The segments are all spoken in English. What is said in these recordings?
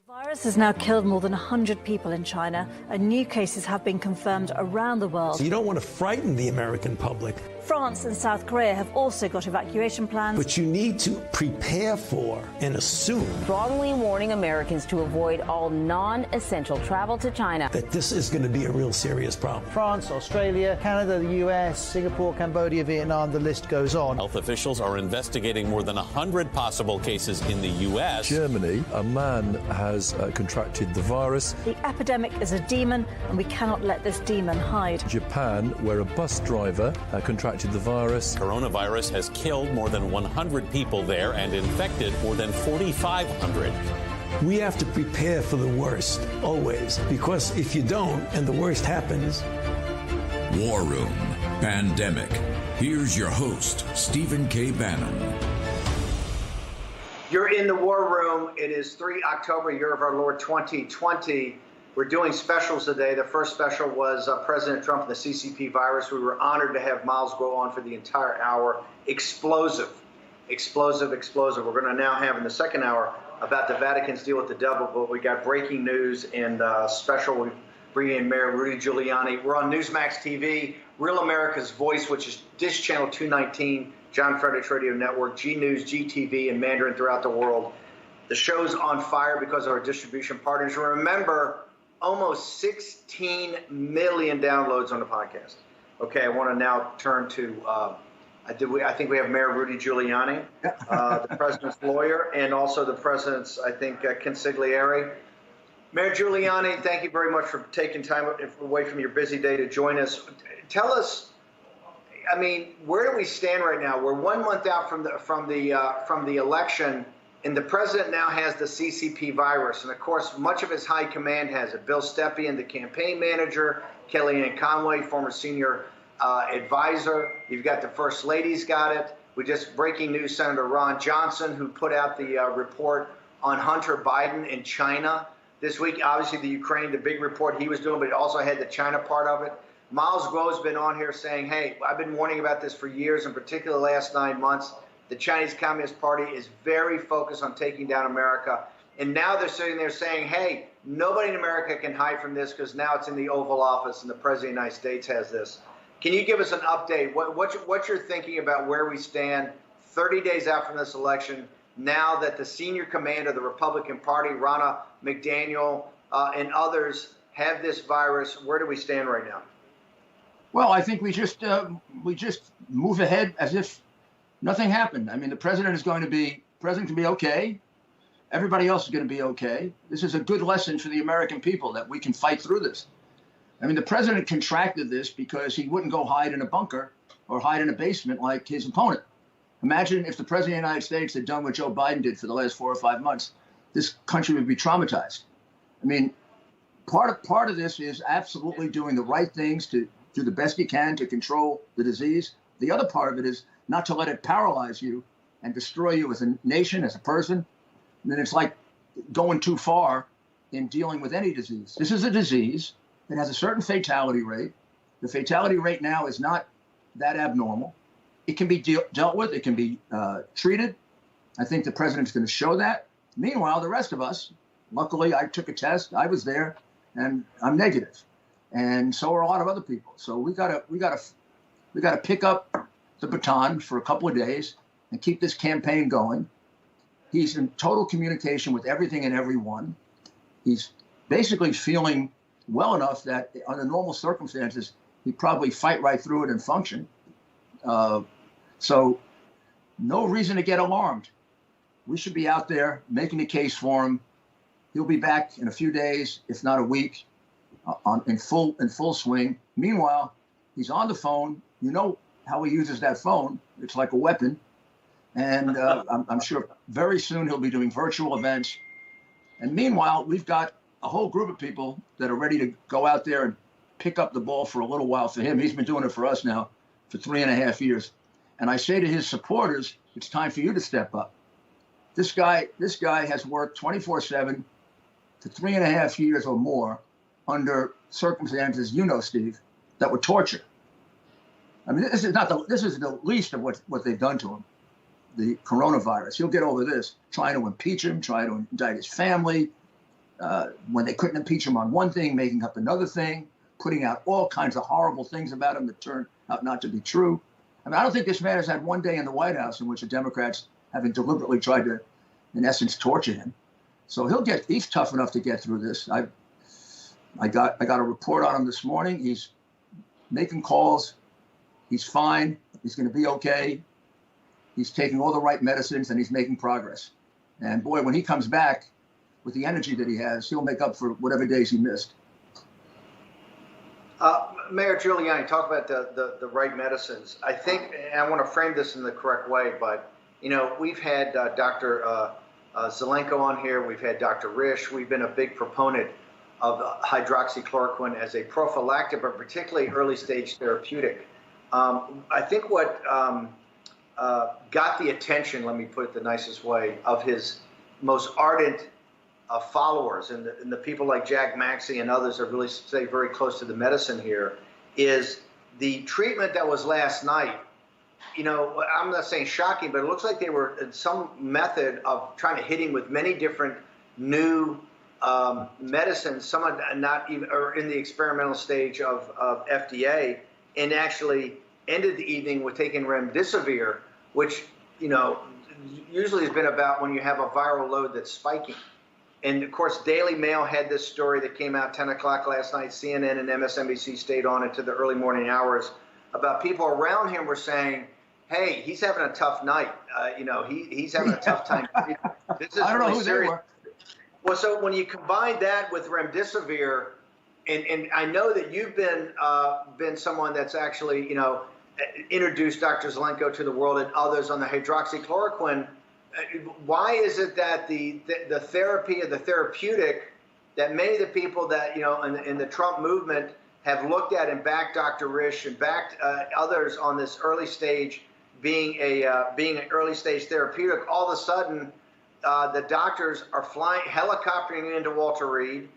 The virus has now killed more than 100 people in China, and new cases have been confirmed around the world. So you don't want to frighten the American public. France and South Korea have also got evacuation plans. But you need to prepare for and assume strongly warning Americans to avoid all non-essential travel to China. That this is going to be a real serious problem. France, Australia, Canada, the US, Singapore, Cambodia, Vietnam, the list goes on. Health officials are investigating more than 100 possible cases in the US. Germany, a man has contracted the virus. The epidemic is a demon, and we cannot let this demon hide. Japan, where a bus driver contracted the virus. Coronavirus has killed more than 100 people there and infected more than 4,500. We have to prepare for the worst, always, because if you don't and the worst happens. War Room Pandemic. Here's your host, Stephen K. Bannon. You're in the War Room. It is 3 October, year of our Lord 2020. We're doing specials today. The first special was President Trump and the CCP virus. We were honored to have Milesguo on for the entire hour. Explosive, explosive, explosive. We're going to now have in the second hour about the Vatican's deal with the devil, but we got breaking news and special. We bring in Mayor Rudy Giuliani. We're on Newsmax TV, Real America's Voice, which is Dish Channel 219, John Fredericks Radio Network, G News, GTV, and Mandarin throughout the world. The show's on fire because of our distribution partners. Remember, almost 16 million downloads on the podcast. Okay, I want to now turn to, I think we have Mayor Rudy Giuliani, the president's lawyer, and also the president's, I think, consigliere. Mayor Giuliani, thank you very much for taking time away from your busy day to join us. Tell us, I mean, where do we stand right now? We're 1 month out from the election. And the president now has the CCP virus. And, of course, much of his high command has it. Bill Stepien, the campaign manager, Kellyanne Conway, former senior advisor. You've got the First Lady's got it. We just breaking news, Senator Ron Johnson, who put out the report on Hunter Biden in China this week. Obviously, the Ukraine, the big report he was doing, but it also had the China part of it. Milesguo has been on here saying, hey, I've been warning about this for years, in particular the last 9 months. The Chinese Communist Party is very focused on taking down America. And now they're sitting there saying, hey, nobody in America can hide from this because now it's in the Oval Office and the President of the United States has this. Can you give us an update? What you're thinking about where we stand 30 days out from this election, now that the senior commander of the Republican Party, Ronna McDaniel, and others have this virus? Where do we stand right now? Well, I think we just move ahead as if nothing happened. I mean, the president can be okay. Everybody else is going to be okay. This is a good lesson for the American people that we can fight through this. I mean, the president contracted this because he wouldn't go hide in a bunker or hide in a basement like his opponent. Imagine if the president of the United States had done what Joe Biden did for the last 4 or 5 months. This country would be traumatized. I mean, part of this is absolutely doing the right things to do the best you can to control the disease. The other part of it is not to let it paralyze you and destroy you as a nation, as a person. And then it's like going too far in dealing with any disease. This is a disease that has a certain fatality rate. The fatality rate now is not that abnormal. It can be dealt with. It can be treated. I think the president's going to show that. Meanwhile, the rest of us, luckily, I took a test. I was there, and I'm negative, and so are a lot of other people. So we gotta pick up the baton for a couple of days and keep this campaign going. He's in total communication with everything and everyone. He's basically feeling well enough that under normal circumstances, he'd probably fight right through it and function. So no reason to get alarmed. We should be out there making the case for him. He'll be back in a few days, if not a week, in full swing. Meanwhile, he's on the phone. You know how he uses that phone. It's like a weapon. And I'm sure very soon he'll be doing virtual events. And meanwhile, we've got a whole group of people that are ready to go out there and pick up the ball for a little while for him. He's been doing it for us now for 3.5 years. And I say to his supporters, it's time for you to step up. This guy has worked 24/7 for 3.5 years or more under circumstances, you know, Steve, that were torture. I mean, this is the least of what they've done to him. The coronavirus. He'll get over this, trying to impeach him, trying to indict his family. when they couldn't impeach him on one thing, making up another thing, putting out all kinds of horrible things about him that turned out not to be true. I mean, I don't think this man has had one day in the White House in which the Democrats haven't deliberately tried to, in essence, torture him. So he's tough enough to get through this. I got a report on him this morning. He's making calls. He's fine. He's going to be okay. He's taking all the right medicines and he's making progress. And boy, when he comes back with the energy that he has, he'll make up for whatever days he missed. Mayor Giuliani, talk about the right medicines. I think, and I want to frame this in the correct way, but, you know, we've had Dr. Zelenko on here. We've had Dr. Risch. We've been a big proponent of hydroxychloroquine as a prophylactic, but particularly early stage therapeutic. I think what got the attention, let me put it the nicest way, of his most ardent followers and the people like Jack Maxey and others that really stay very close to the medicine here is the treatment that was last night. You know, I'm not saying shocking, but it looks like they were in some method of trying to hit him with many different new medicines, some are not even or in the experimental stage of FDA, and actually ended the evening with taking remdesivir, which, you know, usually has been about when you have a viral load that's spiking. And of course, Daily Mail had this story that came out 10 o'clock last night. CNN and MSNBC stayed on into the early morning hours about people around him were saying, hey, he's having a tough night. You know, he's having a tough time. This is I don't know really who serious. they were. Well, so when you combine that with remdesivir, and I know that you've been someone that's actually, you know, introduced Dr. Zelenko to the world and others on the hydroxychloroquine. Why is it that the therapy or the therapeutic that many of the people that, you know, in the Trump movement have looked at and backed Dr. Risch and backed others on this early stage being an early stage therapeutic, all of a sudden the doctors are helicoptering into Walter Reed,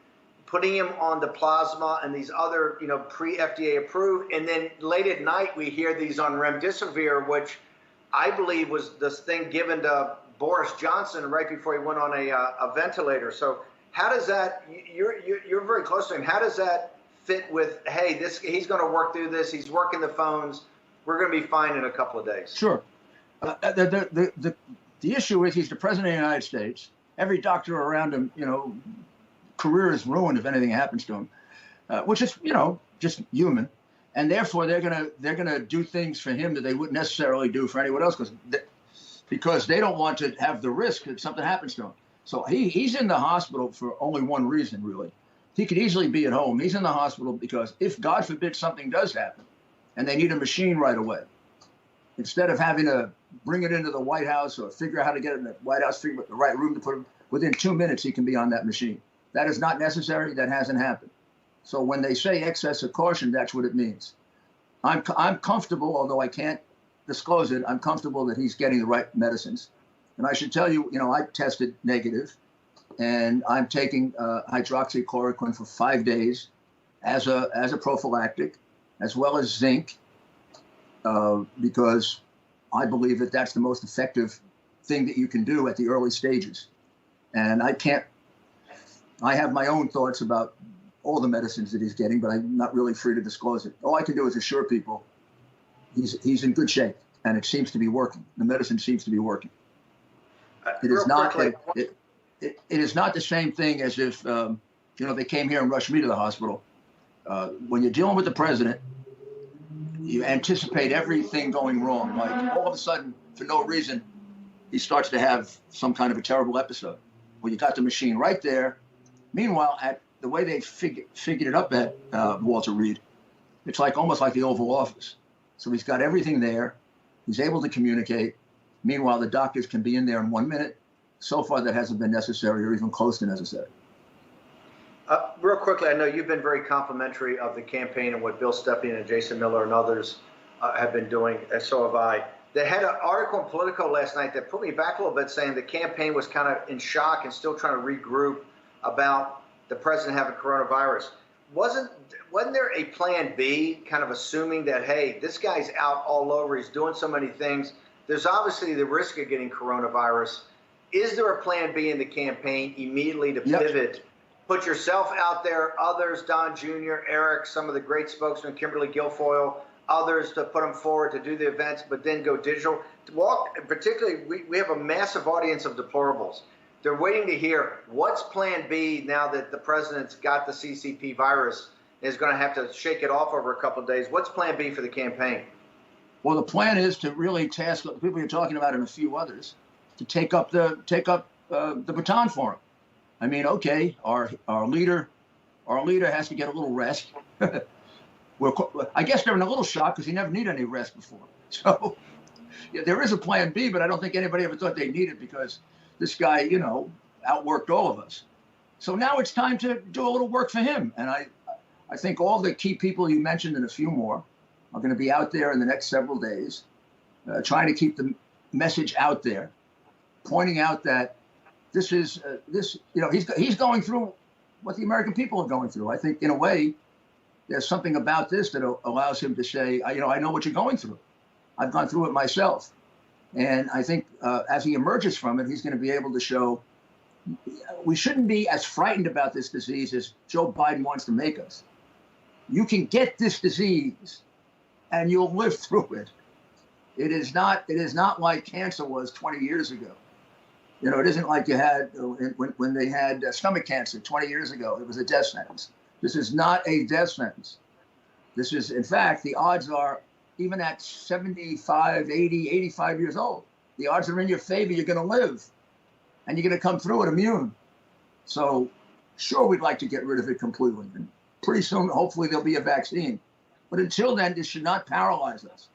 putting him on the plasma and these other, you know, pre-FDA approved, and then late at night we hear these on remdesivir, which I believe was this thing given to Boris Johnson right before he went on a ventilator. So how does that? You're very close to him. How does that fit with? Hey, he's going to work through this. He's working the phones. We're going to be fine in a couple of days. Sure. The issue is he's the president of the United States. Every doctor around him, you know, career is ruined if anything happens to him, which is, you know, just human. And therefore, they're gonna do things for him that they wouldn't necessarily do for anyone else because they don't want to have the risk that something happens to him. So he's in the hospital for only one reason, really. He could easily be at home. He's in the hospital because if, God forbid, something does happen and they need a machine right away, instead of having to bring it into the White House or figure out how to get it in the White House, figure out the right room to put him, within 2 minutes he can be on that machine. That is not necessary. That hasn't happened. So when they say excess of caution, that's what it means. I'm comfortable, although I can't disclose it, I'm comfortable that he's getting the right medicines. And I should tell you, you know, I tested negative, and I'm taking hydroxychloroquine for 5 days as a prophylactic, as well as zinc, because I believe that that's the most effective thing that you can do at the early stages. And I have my own thoughts about all the medicines that he's getting, but I'm not really free to disclose it. All I can do is assure people he's in good shape, and it seems to be working. The medicine seems to be working. It is not it is not the same thing as if you know, they came here and rushed me to the hospital. When you're dealing with the president, you anticipate everything going wrong. Like all of a sudden, for no reason, he starts to have some kind of a terrible episode. Well, you got the machine right there. Meanwhile, at the way they figured it up at Walter Reed, it's like almost like the Oval Office. So he's got everything there. He's able to communicate. Meanwhile, the doctors can be in there in 1 minute. So far, that hasn't been necessary or even close to necessary. Real quickly, I know you've been very complimentary of the campaign and what Bill Stepien and Jason Miller and others have been doing, and so have I. They had an article in Politico last night that put me back a little bit, saying the campaign was kind of in shock and still trying to regroup about the president having coronavirus. Wasn't there a plan B, kind of assuming that, hey, this guy's out all over, he's doing so many things, there's obviously the risk of getting coronavirus. Is there a plan B in the campaign immediately to pivot put yourself out there, others, Don Jr., Eric, some of the great spokesmen, Kimberly Guilfoyle, others, to put them forward to do the events, but then go digital. To walk, particularly, we have a massive audience of deplorables. They're waiting to hear what's plan B now that the president's got the CCP virus, is going to have to shake it off over a couple of days. What's plan B for the campaign? Well, the plan is to really task the people you're talking about and a few others to take up the baton for him. I mean, okay, our leader has to get a little rest. I guess they're in a little shock because he never needed any rest before. So yeah, there is a plan B, but I don't think anybody ever thought they needed because this guy, outworked all of us. So now it's time to do a little work for him. And I think all the key people you mentioned and a few more are going to be out there in the next several days, trying to keep the message out there, pointing out that this is he's going through what the American people are going through. I think in a way, there's something about this that allows him to say, I know what you're going through. I've gone through it myself. And I think as he emerges from it, he's going to be able to show we shouldn't be as frightened about this disease as Joe Biden wants to make us. You can get this disease and you'll live through it. It is not like cancer was 20 years ago. It isn't like you had when they had stomach cancer 20 years ago. It was a death sentence. This is not a death sentence. This is, in fact, the odds are, even at 75, 80, 85 years old, the odds are in your favor. You're going to live, and you're going to come through it immune. So, sure, we'd like to get rid of it completely. And pretty soon, hopefully, there'll be a vaccine. But until then, this should not paralyze us.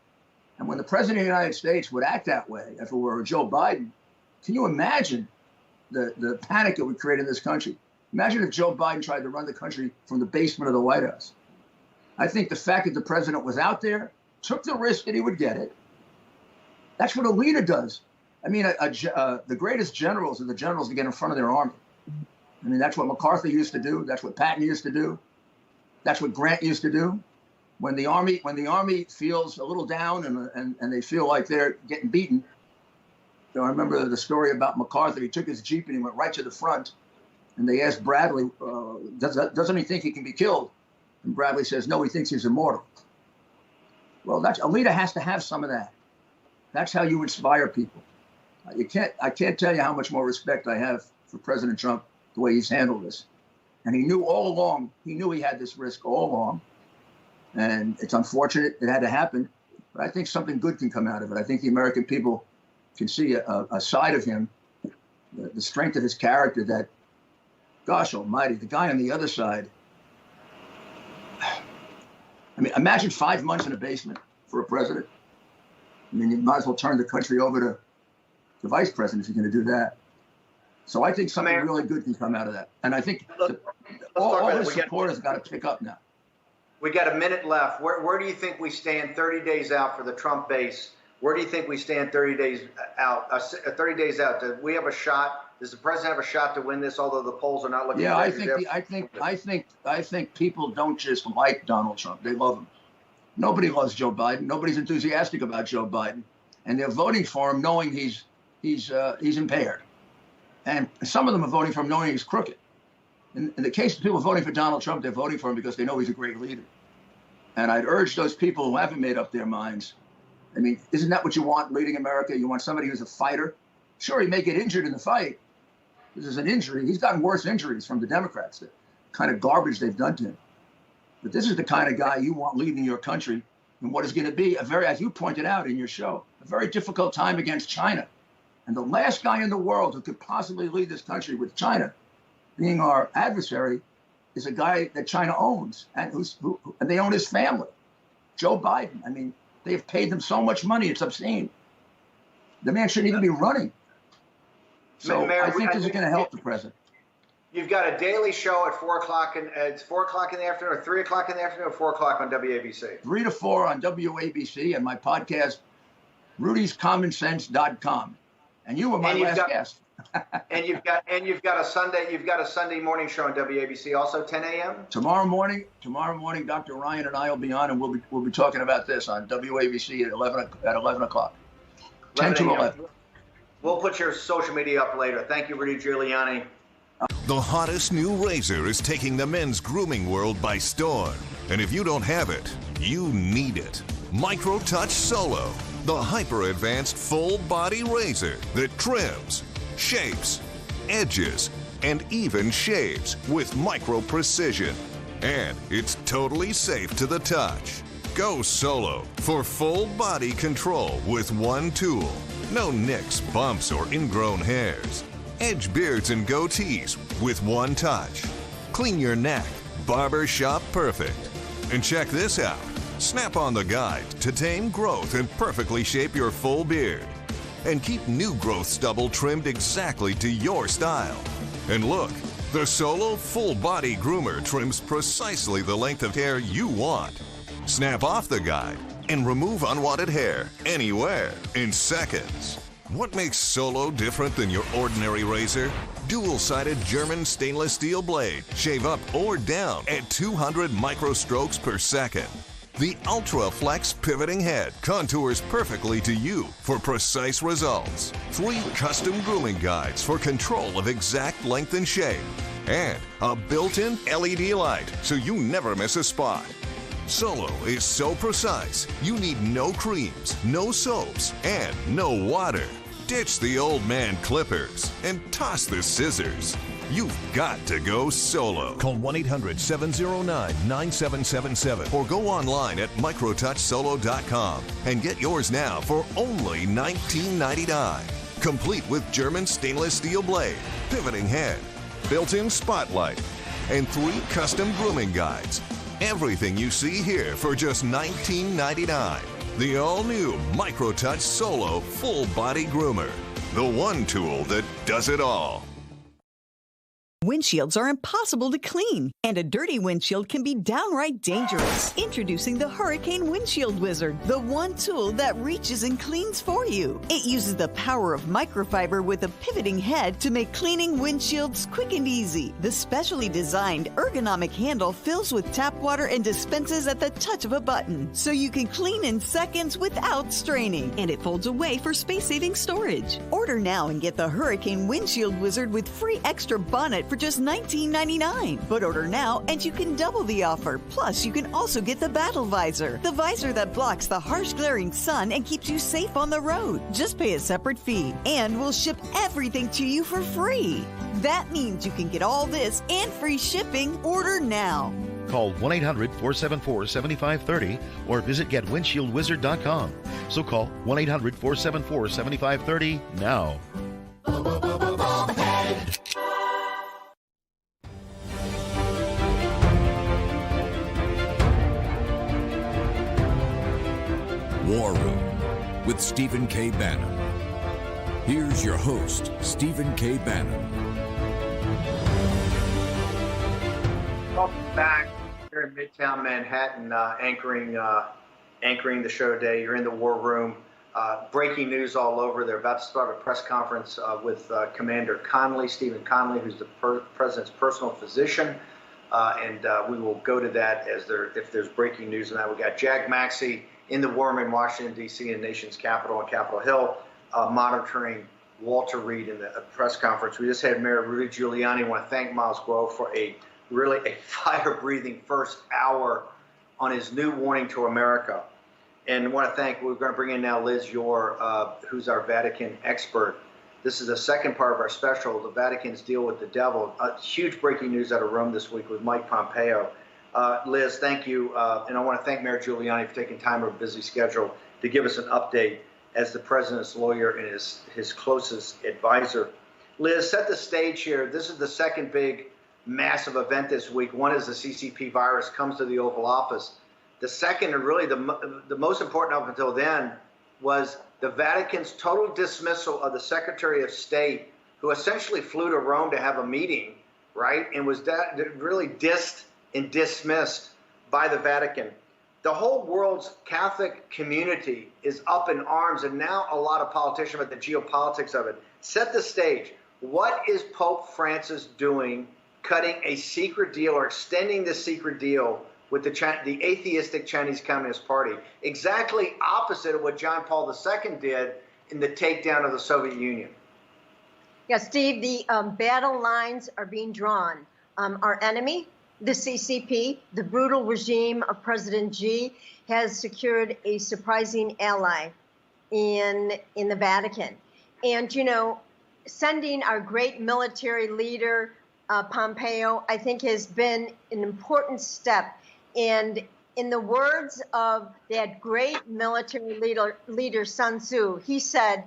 And when the president of the United States would act that way, if it were Joe Biden, can you imagine the panic it would create in this country? Imagine if Joe Biden tried to run the country from the basement of the White House. I think the fact that the president was out there, took the risk that he would get it. That's what a leader does. I mean, the greatest generals are the generals that get in front of their army. I mean, that's what MacArthur used to do. That's what Patton used to do. That's what Grant used to do. When the army feels a little down and they feel like they're getting beaten. I remember the story about MacArthur. He took his Jeep and he went right to the front. And they asked Bradley, doesn't he think he can be killed? And Bradley says, no, he thinks he's immortal. Well, a leader has to have some of that. That's how you inspire people. I can't tell you how much more respect I have for President Trump, the way he's handled this. And he knew all along, he had this risk all along. And it's unfortunate it had to happen, but I think something good can come out of it. I think the American people can see a side of him, the strength of his character that, gosh almighty, the guy on the other side. I mean, imagine 5 months in a basement for a president. I mean, you might as well turn the country over to the vice president if you're going to do that. So I think something really good can come out of that. And I think all his supporters got to pick up now. We got a minute left. Where do you think we stand 30 days out for the Trump base? Where do you think we stand 30 days out? 30 days out. Do we have a shot? Does the president have a shot to win this? Although the polls are not looking. Yeah, I think people don't just like Donald Trump; they love him. Nobody loves Joe Biden. Nobody's enthusiastic about Joe Biden, and they're voting for him knowing he's impaired. And some of them are voting for him knowing he's crooked. In the case of people voting for Donald Trump, they're voting for him because they know he's a great leader. And I'd urge those people who haven't made up their minds. I mean, isn't that what you want leading America? You want somebody who's a fighter? Sure, he may get injured in the fight. This is an injury. He's gotten worse injuries from the Democrats, the kind of garbage they've done to him. But this is the kind of guy you want leading your country in what is going to be as you pointed out in your show, a very difficult time against China. And the last guy in the world who could possibly lead this country with China being our adversary is a guy that China owns and and they own his family, Joe Biden. I mean, they have paid them so much money, it's obscene. The man shouldn't even be running. So Mayor, I think this is going to help the president. You've got a daily show at 4 o'clock, and it's 4 o'clock in the afternoon, or 3 o'clock in the afternoon, or 4 o'clock on WABC. 3 to 4 on WABC, and my podcast, Rudy'sCommonSense.com. And you were my last guest. and you've got a Sunday morning show on WABC, also 10 a.m. Tomorrow morning, Dr. Ryan and I will be on, and we'll be talking about this on WABC at 11 o'clock. 10 to 11. We'll put your social media up later. Thank you, Rudy Giuliani. The hottest new razor is taking the men's grooming world by storm. And if you don't have it, you need it. MicroTouch Solo, the hyper-advanced full-body razor that trims, shapes, edges, and even shaves with micro-precision. And it's totally safe to the touch. Go solo for full body control with one tool. No nicks, bumps, or ingrown hairs. Edge beards and goatees with one touch. Clean your neck, barber shop perfect. And check this out. Snap on the guide to tame growth and perfectly shape your full beard. And keep new growth stubble trimmed exactly to your style. And look, the Solo Full Body Groomer trims precisely the length of hair you want. Snap off the guide and remove unwanted hair anywhere in seconds. What makes Solo different than your ordinary razor? Dual-sided German stainless steel blade. Shave up or down at 200 microstrokes per second. The Ultra Flex pivoting head contours perfectly to you for precise results. 3 custom grooming guides for control of exact length and shape. And a built-in LED light so you never miss a spot. Solo is so precise, you need no creams, no soaps, and no water. Ditch the old man clippers and toss the scissors. You've got to go solo. Call 1-800-709-9777 or go online at microtouchsolo.com and get yours now for only $19.99. Complete with German stainless steel blade, pivoting head, built-in spotlight, and 3 custom grooming guides. Everything you see here for just $19.99. The all-new MicroTouch Solo Full Body Groomer. The one tool that does it all. Windshields are impossible to clean, and a dirty windshield can be downright dangerous. Introducing the Hurricane Windshield Wizard, the one tool that reaches and cleans for you. It uses the power of microfiber with a pivoting head to make cleaning windshields quick and easy. The specially designed ergonomic handle fills with tap water and dispenses at the touch of a button, so you can clean in seconds without straining. And it folds away for space-saving storage. Order now and get the Hurricane Windshield Wizard with free extra bonnet for just $19.99. But order now and you can double the offer. Plus, you can also get the Battle Visor, the visor that blocks the harsh glaring sun and keeps you safe on the road. Just pay a separate fee, and we'll ship everything to you for free. That means you can get all this and free shipping. Order now. Call 1-800-474-7530 or visit getwindshieldwizard.com. So call 1-800-474-7530 now. War Room with Stephen K. Bannon. Here's your host, Stephen K. Bannon. Welcome back here in Midtown Manhattan, anchoring the show today. You're in the War Room. Breaking news all over. They're about to start a press conference with Commander Connolly, Stephen Connolly, who's the president's personal physician. And we will go to that if there's breaking news on that. We got Jag Maxey in the War Room in Washington, D.C., in the nation's capital on Capitol Hill, monitoring Walter Reed in the press conference. We just had Mayor Rudy Giuliani. I want to thank Milesguo for a fire-breathing first hour on his new warning to America. And I want to thank, we're going to bring in now Liz Yore, who's our Vatican expert. This is the second part of our special, The Vatican's Deal with the Devil. Huge breaking news out of Rome this week with Mike Pompeo. Liz, thank you. And I want to thank Mayor Giuliani for taking time out of a busy schedule to give us an update as the president's lawyer and his closest advisor. Liz, set the stage here. This is the second big massive event this week. One is the CCP virus comes to the Oval Office. The second, and really the most important up until then, was the Vatican's total dismissal of the Secretary of State, who essentially flew to Rome to have a meeting, right, and was really dissed and dismissed by the Vatican. The whole world's Catholic community is up in arms, and now a lot of politicians about the geopolitics of it. Set the stage. What is Pope Francis doing, cutting a secret deal or extending the secret deal with the atheistic Chinese Communist Party? Exactly opposite of what John Paul II did in the takedown of the Soviet Union. Yeah, Steve, the battle lines are being drawn. Our enemy, the CCP, the brutal regime of President Xi, has secured a surprising ally in the Vatican. And, you know, sending our great military leader, Pompeo, I think has been an important step. And in the words of that great military leader Sun Tzu, he said,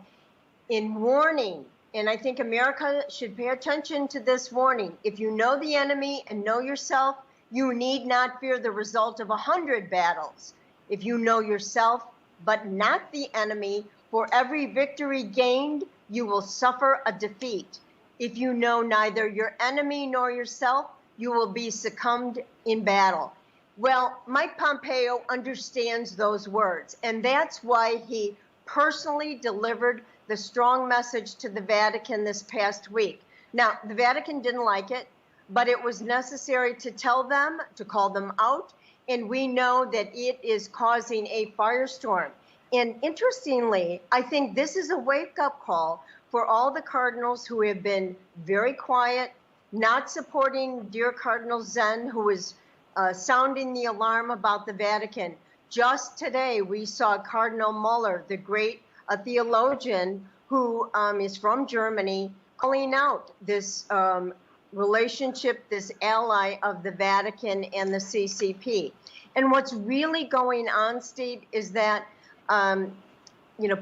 in warning, and I think America should pay attention to this warning, if you know the enemy and know yourself, you need not fear the result of 100 battles. If you know yourself, but not the enemy, for every victory gained, you will suffer a defeat. If you know neither your enemy nor yourself, you will be succumbed in battle. Well, Mike Pompeo understands those words, and that's why he personally delivered the strong message to the Vatican this past week. Now, the Vatican didn't like it, but it was necessary to tell them, to call them out, and we know that it is causing a firestorm. And interestingly, I think this is a wake-up call for all the cardinals who have been very quiet, not supporting dear Cardinal Zen, who is sounding the alarm about the Vatican. Just today, we saw Cardinal Muller, the great theologian who is from Germany, calling out this relationship, this ally of the Vatican and the CCP. And what's really going on, Steve, is that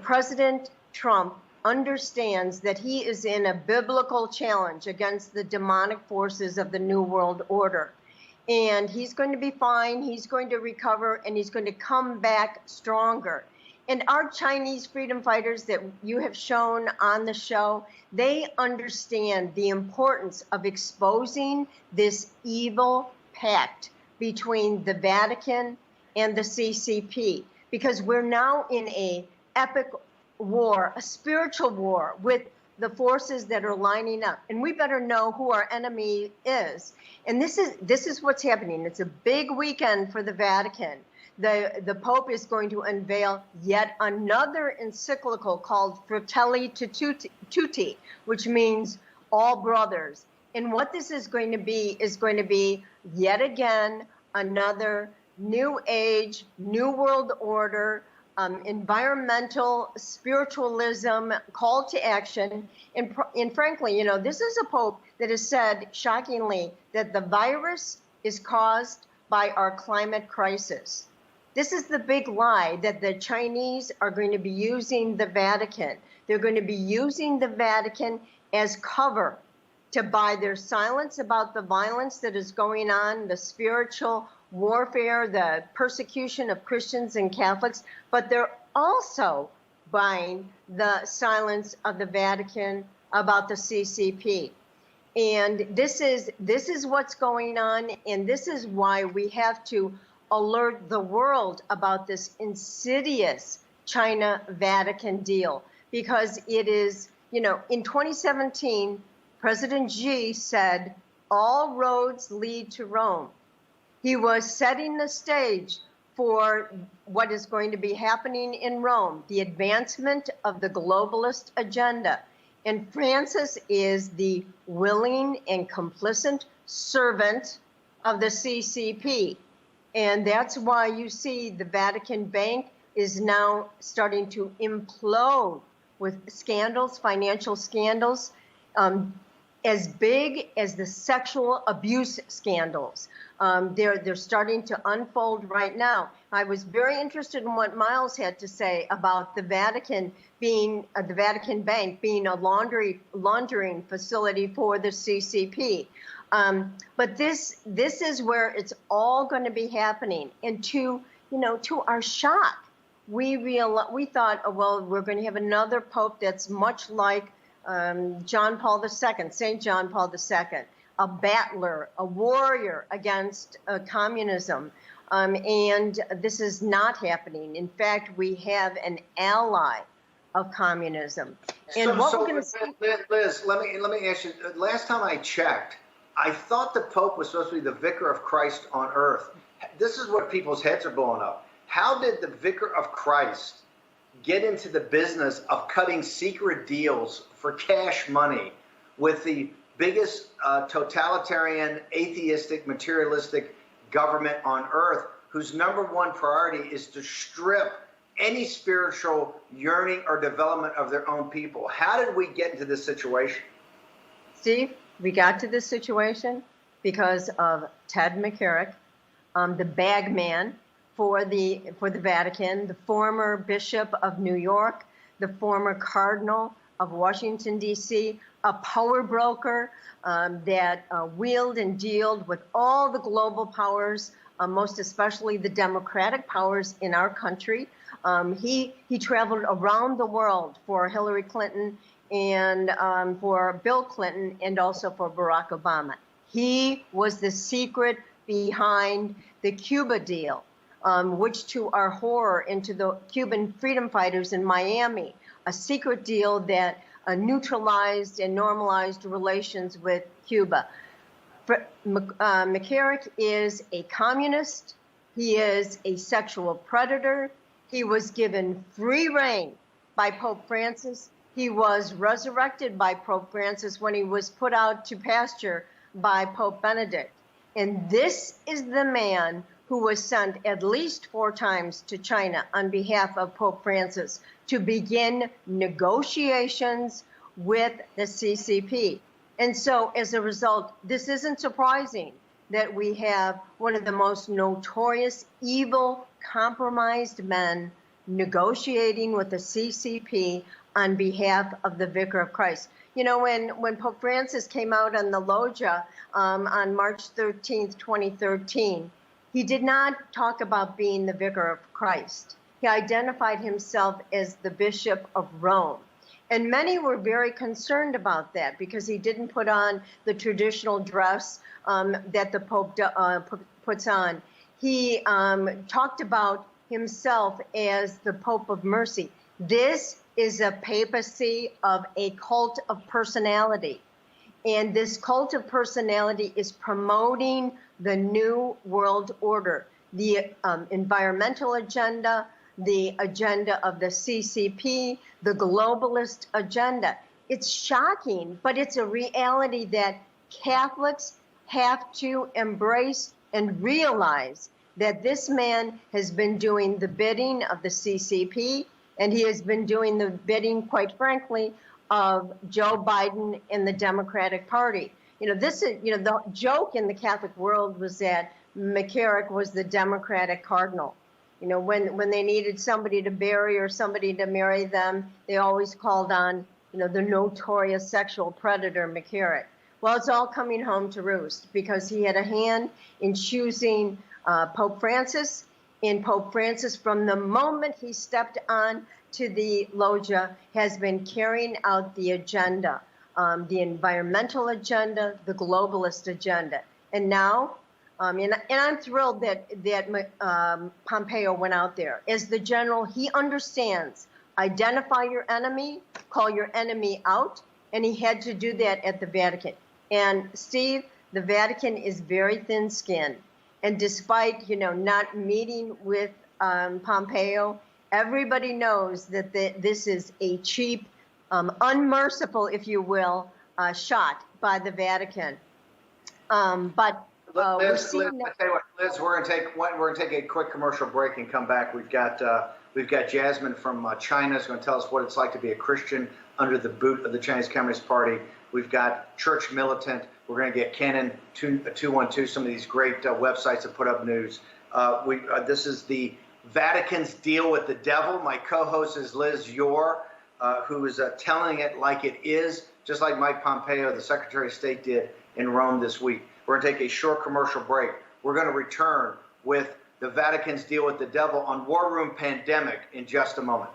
President Trump understands that he is in a biblical challenge against the demonic forces of the New World Order. And he's going to be fine, he's going to recover, and he's going to come back stronger. And our Chinese freedom fighters that you have shown on the show, they understand the importance of exposing this evil pact between the Vatican and the CCP, because we're now in an epic war, a spiritual war with the forces that are lining up. And we better know who our enemy is. And this is what's happening. It's a big weekend for the Vatican. The Pope is going to unveil yet another encyclical called Fratelli Tutti, which means all brothers. And what this is going to be yet again another new age, new world order, environmental spiritualism, call to action. And frankly, this is a Pope that has said, shockingly, that the virus is caused by our climate crisis. This is the big lie, that the Chinese are going to be using the Vatican. They're going to be using the Vatican as cover to buy their silence about the violence that is going on, the spiritual warfare, the persecution of Christians and Catholics, but they're also buying the silence of the Vatican about the CCP. And this is what's going on, and this is why we have to alert the world about this insidious China-Vatican deal, because it is, in 2017, President Xi said, all roads lead to Rome. He was setting the stage for what is going to be happening in Rome, the advancement of the globalist agenda. And Francis is the willing and complicit servant of the CCP. And that's why you see the Vatican Bank is now starting to implode with scandals, financial scandals, as big as the sexual abuse scandals. They're starting to unfold right now. I was very interested in what Miles had to say about the Vatican being, the Vatican Bank being a laundering facility for the CCP. But this is where it's all going to be happening. And to our shock, we thought, oh, well, we're going to have another Pope that's much like John Paul II, St. John Paul II, a battler, a warrior against communism. And this is not happening. In fact, we have an ally of communism. And what we're going to see, Liz, let me ask you. Last time I checked, I thought the Pope was supposed to be the vicar of Christ on earth. This is what people's heads are blowing up. How did the vicar of Christ get into the business of cutting secret deals for cash money with the biggest totalitarian, atheistic, materialistic government on earth, whose number one priority is to strip any spiritual yearning or development of their own people. How did we get into this situation? Steve, we got to this situation because of Ted McCarrick, the bag man for the Vatican, the former Bishop of New York, the former Cardinal of Washington, D.C., a power broker that wheeled and dealed with all the global powers, most especially the democratic powers in our country. He traveled around the world for Hillary Clinton and for Bill Clinton and also for Barack Obama. He was the secret behind the Cuba deal, which to our horror, into the Cuban freedom fighters in Miami, a secret deal that neutralized and normalized relations with Cuba. McCarrick is a communist. He is a sexual predator. He was given free rein by Pope Francis. He was resurrected by Pope Francis when he was put out to pasture by Pope Benedict. And this is the man who was sent at least 4 times to China on behalf of Pope Francis to begin negotiations with the CCP. And so as a result, this isn't surprising that we have one of the most notorious, evil, compromised men negotiating with the CCP on behalf of the Vicar of Christ. You know, when Pope Francis came out on the loggia on March 13th, 2013, he did not talk about being the Vicar of Christ. He identified himself as the Bishop of Rome. And many were very concerned about that because he didn't put on the traditional dress that the Pope puts on. He talked about himself as the Pope of Mercy. This is a papacy of a cult of personality. And this cult of personality is promoting the New World Order, the environmental agenda, the agenda of the CCP, the globalist agenda. It's shocking, but it's a reality that Catholics have to embrace and realize that this man has been doing the bidding of the CCP, and he has been doing the bidding, quite frankly, of Joe Biden and the Democratic Party. You know, this is, you know, the joke in the Catholic world was that McCarrick was the Democratic cardinal. You know, when they needed somebody to bury or somebody to marry them, they always called on, you know, the notorious sexual predator McCarrick. Well, it's all coming home to roost because he had a hand in choosing Pope Francis. And Pope Francis, from the moment he stepped on to the loggia, has been carrying out the agenda, the environmental agenda, the globalist agenda. And now, and I'm thrilled that Pompeo went out there. As the general, he understands, identify your enemy, call your enemy out, and he had to do that at the Vatican. And Steve, the Vatican is very thin-skinned. And despite, you know, not meeting with Pompeo, everybody knows that this is a cheap, unmerciful, if you will, shot by the Vatican. But we're seeing that. Liz, we're gonna take a quick commercial break and come back. We've got Jasmine from China is going to tell us what it's like to be a Christian under the boot of the Chinese Communist Party. We've got Church Militant. We're going to get Canon 212, some of these great websites that put up news. This is the Vatican's deal with the devil. My co-host is Liz Yore, who is telling it like it is, just like Mike Pompeo, the Secretary of State, did in Rome this week. We're going to take a short commercial break. We're going to return with the Vatican's deal with the devil on War Room Pandemic in just a moment.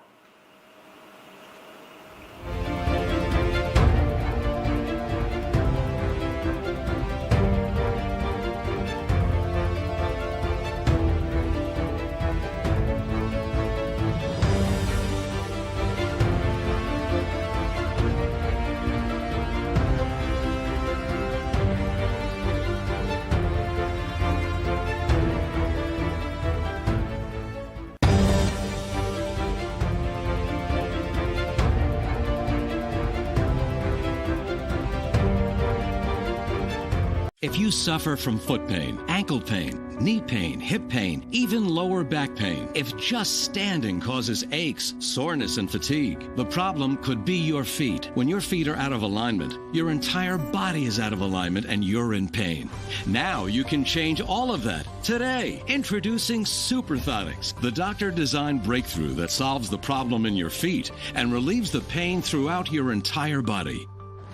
If you suffer from foot pain, ankle pain, knee pain, hip pain, even lower back pain, if just standing causes aches, soreness, and fatigue, the problem could be your feet. When your feet are out of alignment, your entire body is out of alignment and you're in pain. Now you can change all of that. Today, introducing Superthotics, the doctor-designed breakthrough that solves the problem in your feet and relieves the pain throughout your entire body.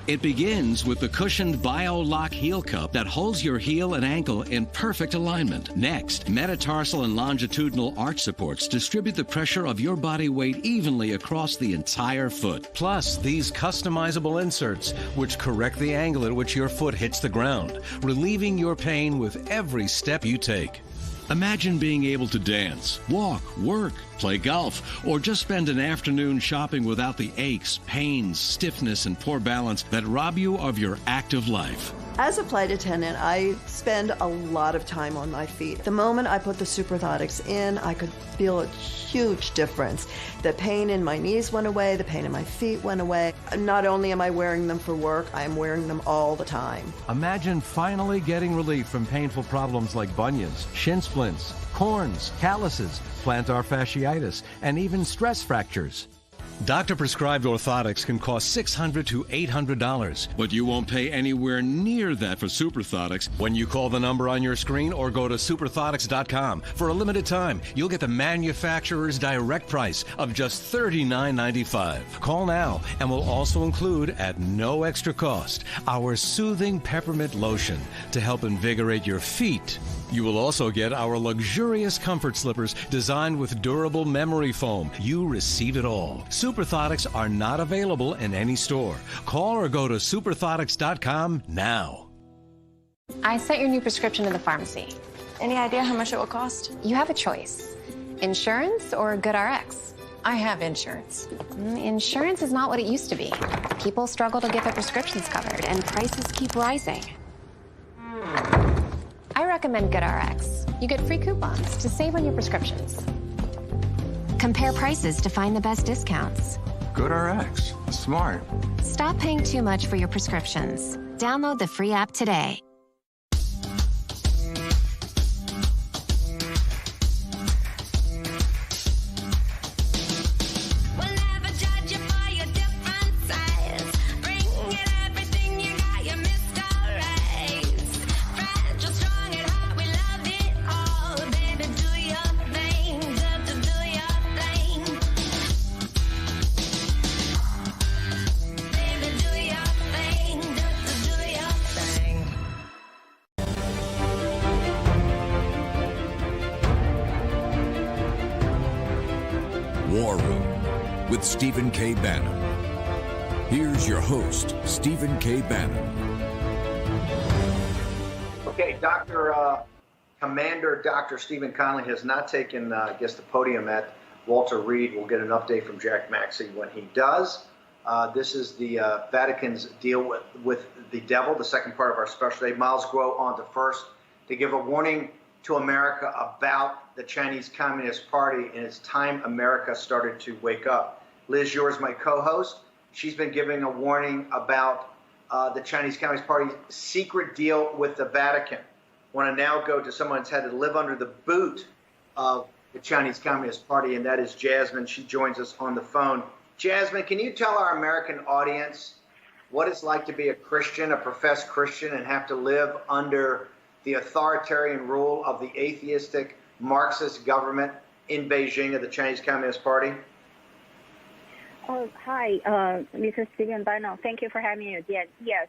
It begins with the cushioned BioLock heel cup that holds your heel and ankle in perfect alignment. Next, metatarsal and longitudinal arch supports distribute the pressure of your body weight evenly across the entire foot. Plus, these customizable inserts, which correct the angle at which your foot hits the ground, relieving your pain with every step you take. Imagine being able to dance, walk, work, play golf, or just spend an afternoon shopping without the aches, pains, stiffness, and poor balance that rob you of your active life. As a flight attendant, I spend a lot of time on my feet. The moment I put the Superthotics in, I could feel a huge difference. The pain in my knees went away, the pain in my feet went away. Not only am I wearing them for work, I am wearing them all the time. Imagine finally getting relief from painful problems like bunions, shin splints, corns, calluses, plantar fasciitis, and even stress fractures. Doctor-prescribed orthotics can cost $600 to $800. But you won't pay anywhere near that for Superthotics when you call the number on your screen or go to superthotics.com. For a limited time, you'll get the manufacturer's direct price of just $39.95. Call now, and we'll also include, at no extra cost, our soothing peppermint lotion to help invigorate your feet. You will also get our luxurious comfort slippers designed with durable memory foam. You receive it all. Superthotics are not available in any store. Call or go to superthotics.com now. I sent your new prescription to the pharmacy. Any idea how much it will cost? You have a choice. Insurance or GoodRx? I have insurance. Insurance is not what it used to be. People struggle to get their prescriptions covered, and prices keep rising. I recommend GoodRx. You get free coupons to save on your prescriptions. Compare prices to find the best discounts. GoodRx. Smart. Stop paying too much for your prescriptions. Download the free app today. War Room with Stephen K. Bannon. Here's your host, Stephen K. Bannon. Okay, Commander Dr. Stephen Conley has not taken, I guess, the podium at Walter Reed. We'll get an update from Jack Maxey when he does. This is the Vatican's deal with the devil, the second part of our special day. Milesguo on to first to give a warning to America about the Chinese Communist Party, and it's time America started to wake up. Liz, yours, my co-host, she's been giving a warning about the Chinese Communist Party's secret deal with the Vatican. I want to now go to someone that's had to live under the boot of the Chinese Communist Party, and that is Jasmine. She joins us on the phone. Jasmine, can you tell our American audience what it's like to be a Christian, a professed Christian, and have to live under the authoritarian rule of the atheistic Marxist government in Beijing of the Chinese Communist Party? Oh, hi, Mr. Stephen Bannon. Thank you for having me again. Yes,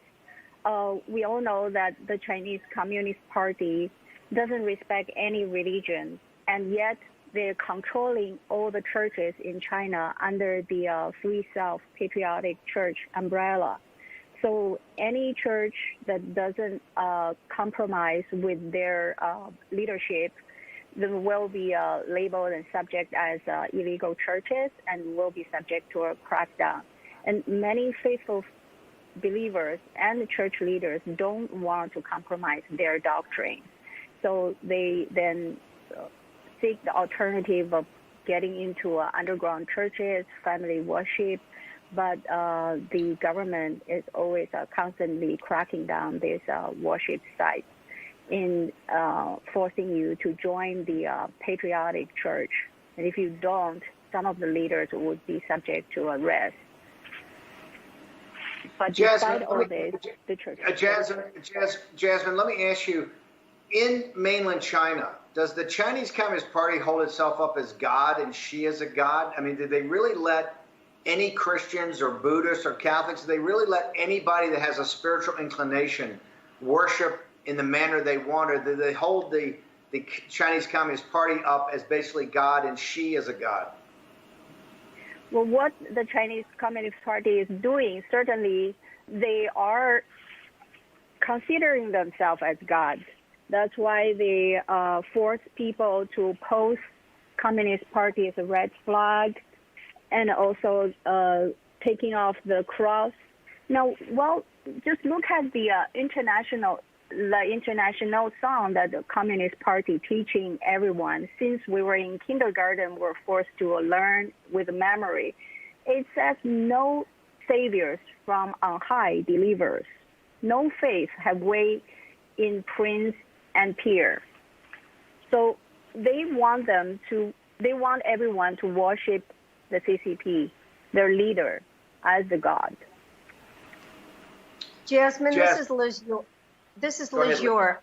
we all know that the Chinese Communist Party doesn't respect any religion, and yet they're controlling all the churches in China under the Free Self Patriotic Church umbrella. So any church that doesn't compromise with their leadership will be labeled and subject as illegal churches and will be subject to a crackdown. And many faithful believers and church leaders don't want to compromise their doctrine. So they then seek the alternative of getting into underground churches, family worship, but the government is always constantly cracking down these worship sites in forcing you to join the patriotic church. And if you don't, some of the leaders would be subject to arrest. But despite all this, the church... Jasmine, let me ask you, in mainland China, does the Chinese Communist Party hold itself up as God and she as a God? I mean, did they really let any Christians or Buddhists or Catholics, did they really let anybody that has a spiritual inclination worship in the manner they want, or did they hold the Chinese Communist Party up as basically God and she as a God? Well, what the Chinese Communist Party is doing, certainly they are considering themselves as gods. That's why they force people to post Communist Party as a red flag, and also taking off the cross. Now, well, just look at the international song that the Communist Party teaching everyone. Since we were in kindergarten, we're forced to learn with memory. It says, no saviors from on high delivers. No faith have way in prince and peer. So they want everyone to worship the CCP, their leader, as the God. Jasmine, this is Liz. This is Liz Yor.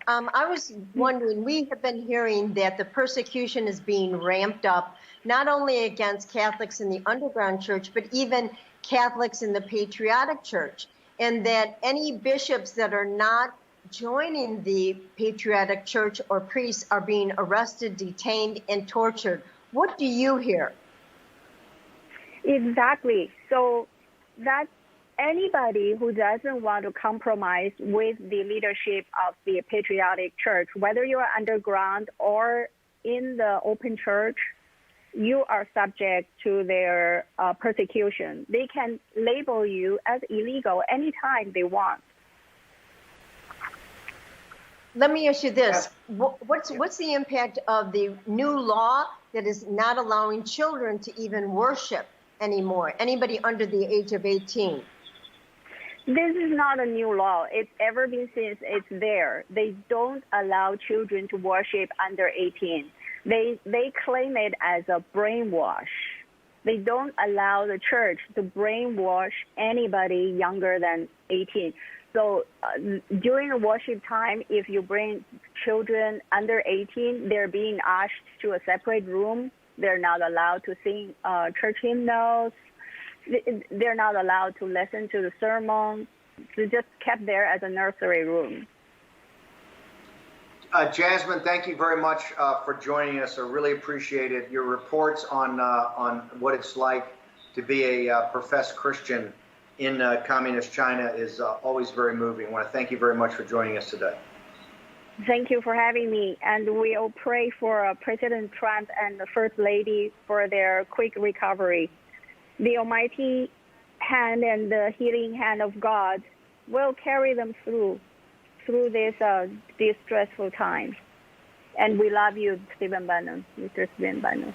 I was wondering, we have been hearing that the persecution is being ramped up, not only against Catholics in the underground church, but even Catholics in the patriotic church, and that any bishops that are not joining the patriotic church or priests are being arrested, detained, and tortured. What do you hear? Exactly. So that's anybody who doesn't want to compromise with the leadership of the patriotic church, whether you are underground or in the open church, you are subject to their persecution. They can label you as illegal anytime they want. Let me ask you this. What's the impact of the new law that is not allowing children to even worship anymore, anybody under the age of 18? This is not a new law. It's ever been since it's there. They don't allow children to worship under 18. They claim it as a brainwash. They don't allow the church to brainwash anybody younger than 18. So during the worship time, if you bring children under 18, they're being asked to a separate room. They're not allowed to sing church hymnals. They're not allowed to listen to the sermon. They're just kept there as a nursery room. Jasmine, thank you very much for joining us. I really appreciate it. Your reports on what it's like to be a professed Christian in communist China is always very moving. I want to thank you very much for joining us today. Thank you for having me. And we'll pray for President Trump and the First Lady for their quick recovery. The almighty hand and the healing hand of God will carry them through this stressful time. And we love you, Stephen Bannon, Mr. Stephen Bannon.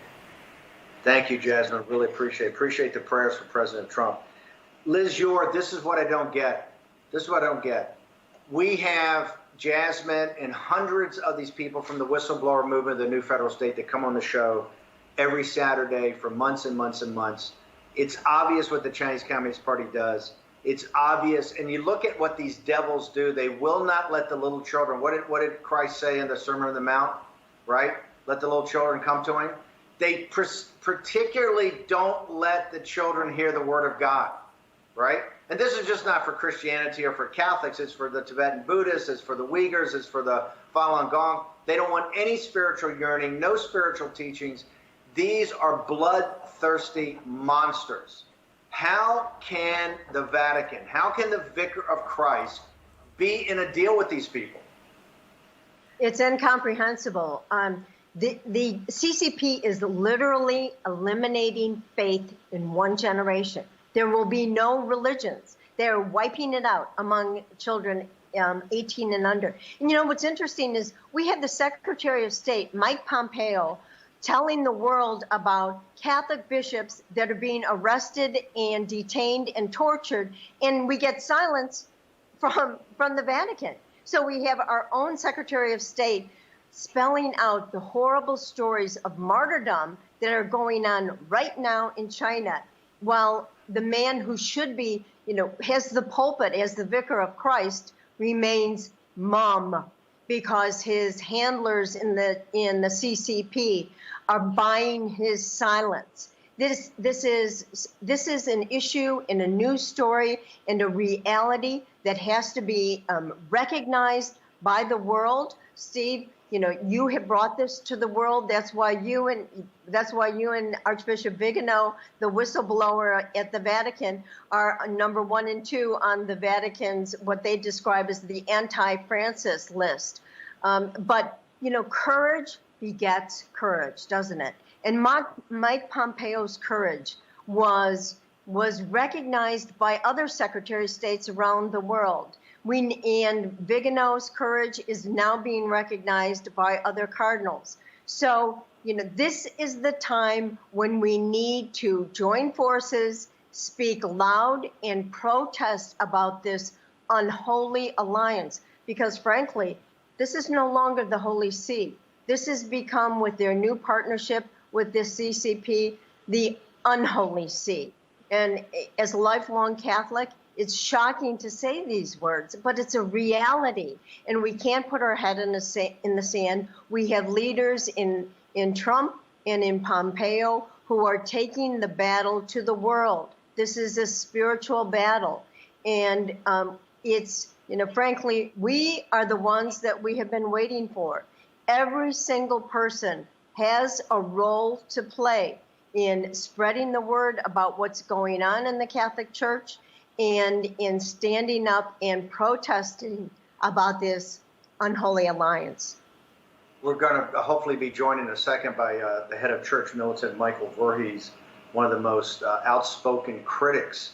Thank you, Jasmine. Really appreciate the prayers for President Trump. Liz Yor, this is what I don't get. We have Jasmine and hundreds of these people from the whistleblower movement, the new federal state, that come on the show every Saturday for months and months and months. It's obvious what the Chinese Communist Party does. It's obvious. And you look at what these devils do. They will not let the little children. What did Christ say in the Sermon on the Mount, right? Let the little children come to him. They particularly don't let the children hear the word of God, right? And this is just not for Christianity or for Catholics. It's for the Tibetan Buddhists. It's for the Uyghurs. It's for the Falun Gong. They don't want any spiritual yearning, no spiritual teachings. These are bloodthirsty monsters. How can the Vatican, how can the Vicar of Christ be in a deal with these people? It's incomprehensible. The CCP is literally eliminating faith in one generation. There will be no religions. They're wiping it out among children 18 and under. And you know, what's interesting is we had the Secretary of State, Mike Pompeo, telling the world about Catholic bishops that are being arrested and detained and tortured, and we get silence from the Vatican. So we have our own Secretary of State spelling out the horrible stories of martyrdom that are going on right now in China, while the man who should be, has the pulpit as the vicar of Christ remains mum because his handlers in the CCP are buying his silence. This is an issue and a news story and a reality that has to be recognized by the world. Steve, you have brought this to the world. That's why you and Archbishop Vigano, the whistleblower at the Vatican, are number 1 and 2 on the Vatican's what they describe as the anti-Francis list. But courage begets courage, doesn't it? And Mike Pompeo's courage was recognized by other Secretary of States around the world. And Vigano's courage is now being recognized by other cardinals. So, this is the time when we need to join forces, speak loud, and protest about this unholy alliance. Because frankly, this is no longer the Holy See. This has become, with their new partnership with this CCP, the unholy See. And as a lifelong Catholic, it's shocking to say these words, but it's a reality. And we can't put our head in the sand. We have leaders in Trump and in Pompeo who are taking the battle to the world. This is a spiritual battle. And it's, frankly, we are the ones that we have been waiting for. Every single person has a role to play in spreading the word about what's going on in the Catholic Church and in standing up and protesting about this unholy alliance. We're going to hopefully be joined in a second by the head of Church Militant, Michael Voorhees, one of the most outspoken critics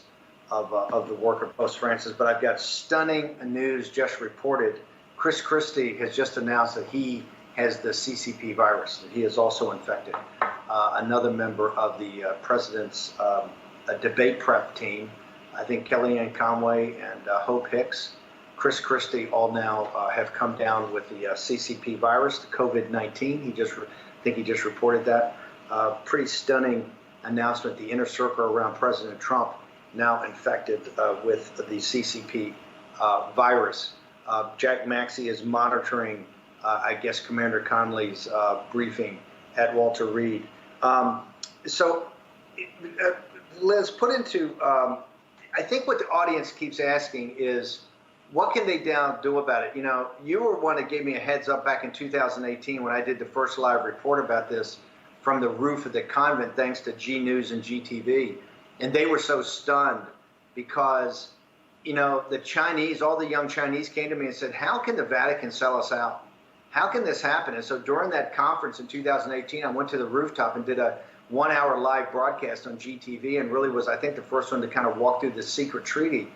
of the work of Pope Francis. But I've got stunning news just reported. Chris Christie has just announced that he has the CCP virus, that he is also infected. Another member of the president's debate prep team, I think Kellyanne Conway and Hope Hicks, Chris Christie, all now have come down with the CCP virus, the COVID-19. I think he just reported that. Pretty stunning announcement. The inner circle around President Trump now infected with the CCP virus. Jack Maxey is monitoring, I guess, Commander Conley's briefing at Walter Reed. So, Liz, put into, I think what the audience keeps asking is, what can they do about it? You were one that gave me a heads up back in 2018 when I did the first live report about this from the roof of the convent, thanks to G News and GTV. And they were so stunned because, the Chinese, all the young Chinese came to me and said, how can the Vatican sell us out? How can this happen? And so during that conference in 2018, I went to the rooftop and did a 1-hour live broadcast on GTV and really was, I think, the first one to kind of walk through the secret treaty.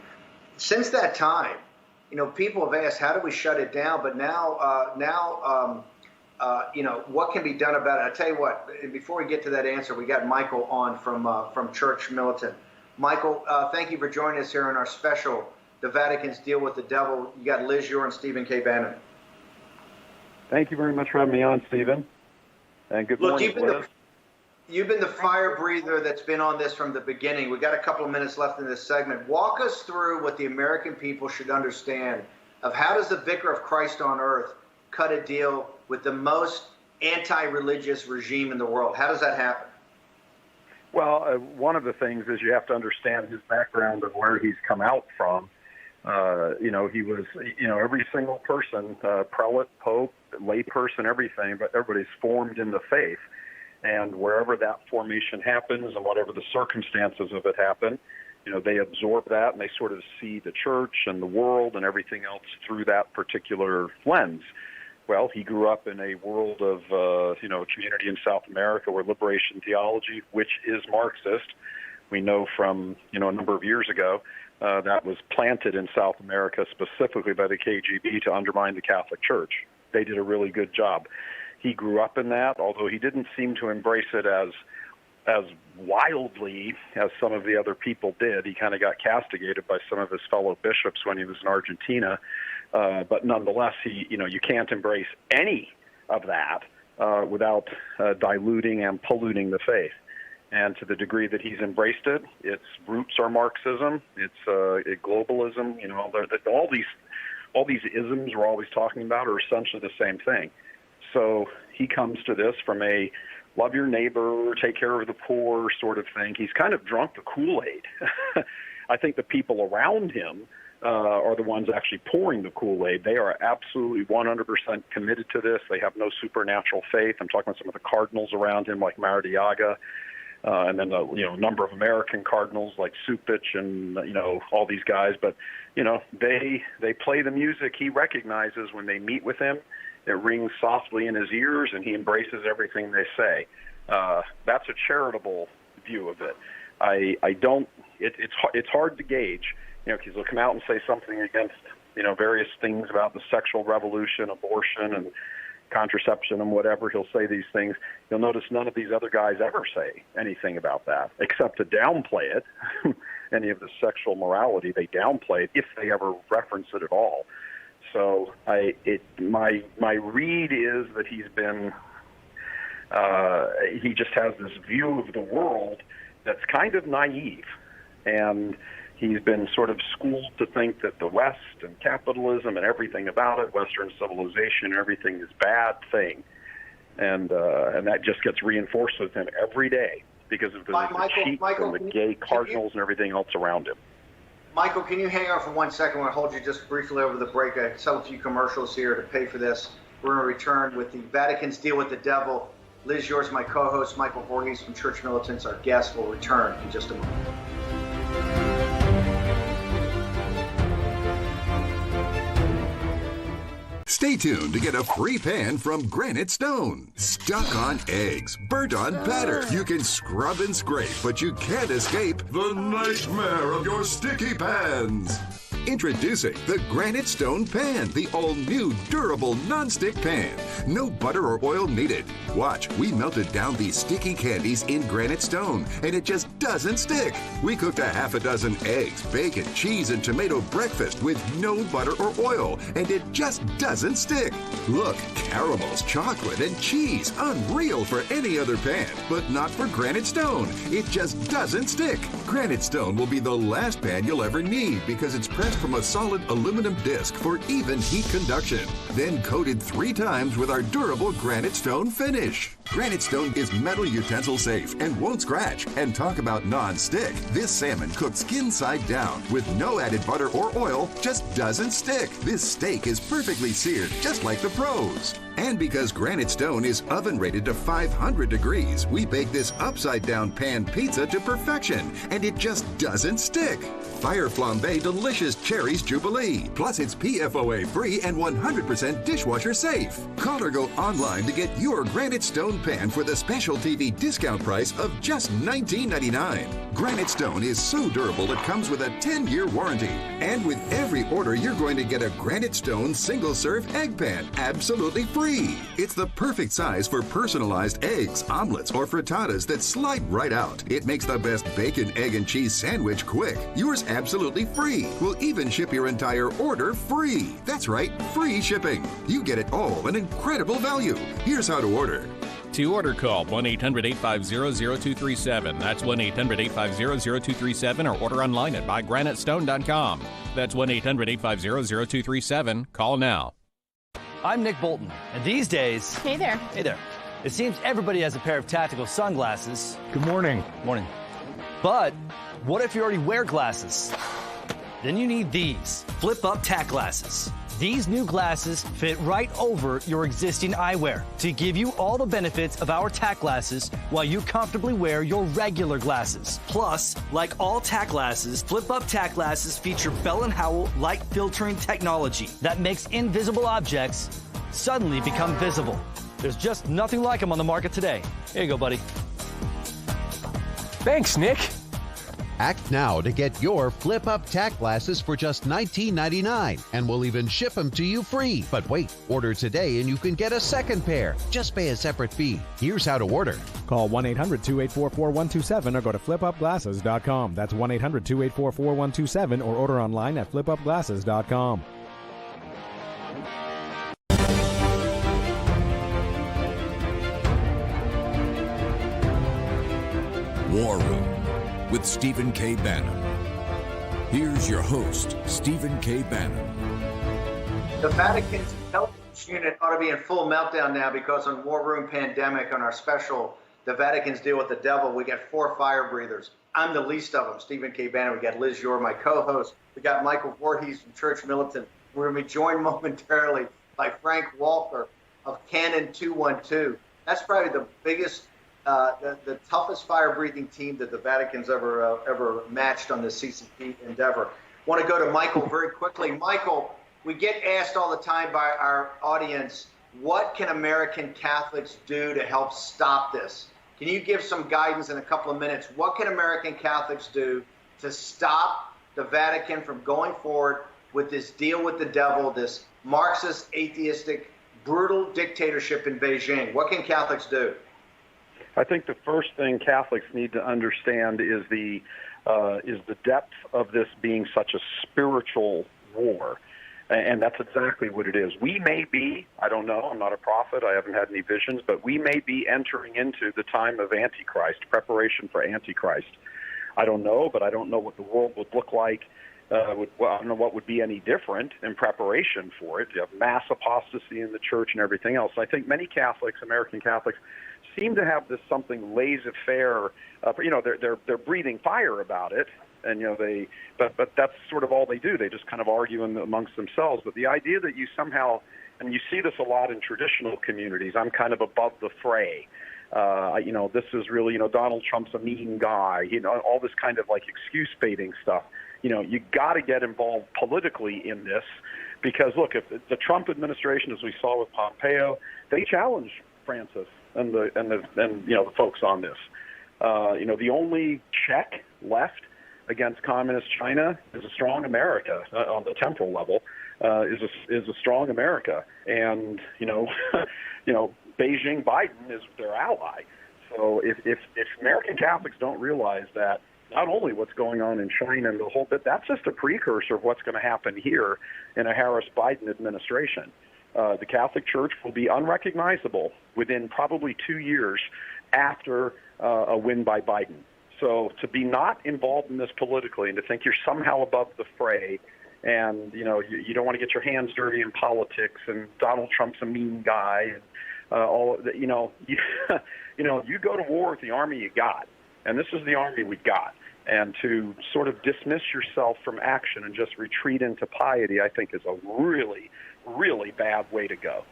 Since that time, people have asked, how do we shut it down? But now, what can be done about it? I tell you what, before we get to that answer, we got Michael on from Church Militant. Michael, thank you for joining us here on our special, The Vatican's Deal with the Devil. You got Liz Ure and Stephen K. Bannon. Thank you very much for having me on, Stephen. And good morning, Liz. You've been the fire breather that's been on this from the beginning. We've got a couple of minutes left in this segment. Walk us through what the American people should understand of how does the Vicar of Christ on earth cut a deal with the most anti-religious regime in the world? How does that happen? Well, one of the things is you have to understand his background and where he's come out from. He was, every single person, prelate, pope, lay person, everything, but everybody's formed in the faith. And wherever that formation happens and whatever the circumstances of it happen, they absorb that and they sort of see the church and the world and everything else through that particular lens. Well, he grew up in a world of, community in South America where liberation theology, which is Marxist, we know from, a number of years ago, that was planted in South America specifically by the KGB to undermine the Catholic Church. They did a really good job. he grew up in that, although he didn't seem to embrace it as wildly as some of the other people did. He kind of got castigated by some of his fellow bishops when he was in Argentina. But nonetheless, you can't embrace any of that without diluting and polluting the faith. And to the degree that he's embraced it, its roots are Marxism, it's globalism. All these isms we're always talking about are essentially the same thing. So he comes to this from a love your neighbor, take care of the poor sort of thing. He's kind of drunk the Kool-Aid. I think the people around him are the ones actually pouring the Kool-Aid. They are absolutely 100% committed to this. They have no supernatural faith. I'm talking about some of the cardinals around him, like Maradiaga, and then a number of American cardinals like Supich and all these guys. But they play the music he recognizes when they meet with him. It rings softly in his ears, and he embraces everything they say. That's a charitable view of it. I don't. It's hard to gauge, because he'll come out and say something against various things about the sexual revolution, abortion, and contraception and whatever. He'll say these things. You'll notice none of these other guys ever say anything about that, except to downplay it. Any of the sexual morality, they downplay it if they ever reference it at all. So my read is that he's been he just has this view of the world that's kind of naive, and he's been sort of schooled to think that the West and capitalism and everything about it, Western civilization, everything is bad thing, and that just gets reinforced with him every day because of the cheats and the gay cardinals and everything else around him. Michael, can you hang on for 1 second? I want to hold you just briefly over the break. I sell a few commercials here to pay for this. We're going to return with the Vatican's deal with the devil. Liz Yours, my co-host, Michael Voorhees from Church Militants, our guest, will return in just a moment. Stay tuned to get a free pan from Granite Stone. Stuck on eggs, burnt on batter. You can scrub and scrape, but you can't escape the nightmare of your sticky pans. Introducing the Granite Stone Pan, the all-new durable non-stick pan. No butter or oil needed. Watch, we melted down these sticky candies in Granite Stone, and it just doesn't stick. We cooked a half a dozen eggs, bacon, cheese, and tomato breakfast with no butter or oil, and it just doesn't stick. Look, caramels, chocolate, and cheese. Unreal for any other pan, but not for Granite Stone. It just doesn't stick. Granite Stone will be the last pan you'll ever need because it's pressed from a solid aluminum disc for even heat conduction, then coated 3 times with our durable Granite Stone finish. Granite Stone is metal utensil safe and won't scratch. And talk about non-stick. This salmon cooked skin side down with no added butter or oil just doesn't stick. This steak is perfectly seared just like the pros. And because Granite Stone is oven rated to 500 degrees, we bake this upside down pan pizza to perfection, and it just doesn't stick. Fire Flambe Delicious Cherries Jubilee. Plus it's PFOA free and 100% dishwasher safe. Call or go online to get your Granite Stone pan for the special TV discount price of just $19.99. Granite Stone is so durable it comes with a 10-year warranty. And with every order, you're going to get a Granite Stone single-serve egg pan absolutely free. It's the perfect size for personalized eggs, omelets, or frittatas that slide right out. It makes the best bacon, egg, and cheese sandwich quick. Yours absolutely free. We'll even ship your entire order free. That's right, free shipping. You get it all, an incredible value. Here's how to order. To order, call 1-800-850-0237. That's 1-800-850-0237, or order online at buygranitestone.com. That's 1-800-850-0237. Call now. I'm Nick Bolton, and these days... Hey there. Hey there. It seems everybody has a pair of tactical sunglasses. Good morning. Morning. But what if you already wear glasses? Then you need these flip-up tack glasses. These new glasses fit right over your existing eyewear to give you all the benefits of our tack glasses while you comfortably wear your regular glasses. Plus, like all tack glasses, flip-up tack glasses feature Bell & Howell light filtering technology that makes invisible objects suddenly become visible. There's just nothing like them on the market today. Here you go, buddy. Thanks, Nick. Act now to get your flip-up tack glasses for just $19.99, and we'll even ship them to you free. But wait, order today and you can get a second pair. Just pay a separate fee. Here's how to order. Call 1-800-284-4127 or go to flipupglasses.com. That's 1-800-284-4127 or order online at flipupglasses.com. War Room with Stephen K. Bannon. Here's your host, Stephen K. Bannon. The Vatican's intelligence unit ought to be in full meltdown now because on War Room Pandemic, on our special, The Vatican's Deal with the Devil, we got 4 fire breathers. I'm the least of them, Stephen K. Bannon. We got Liz Yor, my co-host. We got Michael Voorhees from Church Militant. We're going to be joined momentarily by Frank Walker of Canon 212. That's probably the biggest the toughest fire-breathing team that the Vatican's ever matched on this CCP endeavor. Want to go to Michael very quickly. Michael, we get asked all the time by our audience, what can American Catholics do to help stop this? Can you give some guidance in a couple of minutes? What can American Catholics do to stop the Vatican from going forward with this deal with the devil, this Marxist, atheistic, brutal dictatorship in Beijing? What can Catholics do? I think the first thing Catholics need to understand is the depth of this being such a spiritual war, and that's exactly what it is. We may be, I don't know, I'm not a prophet, I haven't had any visions, but we may be entering into the time of Antichrist, preparation for Antichrist. I don't know, but I don't know what the world would look like. I don't know what would be any different in preparation for it. You have mass apostasy in the church and everything else. I think many Catholics, American Catholics, seem to have this something laissez-faire. They're breathing fire about it, and but that's sort of all they do. They just kind of argue amongst themselves. But the idea that you somehow, and you see this a lot in traditional communities, I'm kind of above the fray. This is really, Donald Trump's a mean guy. All this kind of like excuse baiting stuff. You got to get involved politically in this, because look, if the Trump administration, as we saw with Pompeo, they challenged Francis and the folks on this. The only check left against communist China is a strong America on the temporal level. Is a strong America, and Beijing, Biden is their ally. So if American Catholics don't realize that not only what's going on in China and the whole bit, that's just a precursor of what's going to happen here in a Harris-Biden administration. The Catholic Church will be unrecognizable within probably 2 years after a win by Biden. So to be not involved in this politically and to think you're somehow above the fray, and you don't want to get your hands dirty in politics, and Donald Trump's a mean guy, and you go to war with the army you got, and this is the army we got. And to sort of dismiss yourself from action and just retreat into piety, I think is a really, really bad way to go.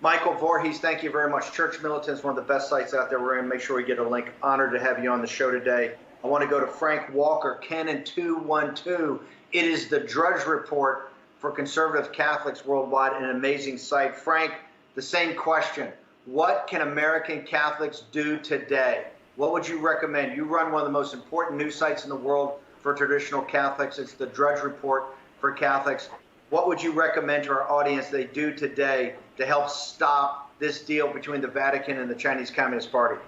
Michael Voorhees, thank you very much. Church Militant is one of the best sites out there. We're going to make sure we get a link. Honored to have you on the show today. I want to go to Frank Walker, Canon 212. It is the Drudge Report for conservative Catholics worldwide, an amazing site. Frank, the same question. What can American Catholics do today? What would you recommend? You run one of the most important news sites in the world for traditional Catholics. It's the Drudge Report for Catholics. What would you recommend to our audience they do today to help stop this deal between the Vatican and the Chinese Communist Party?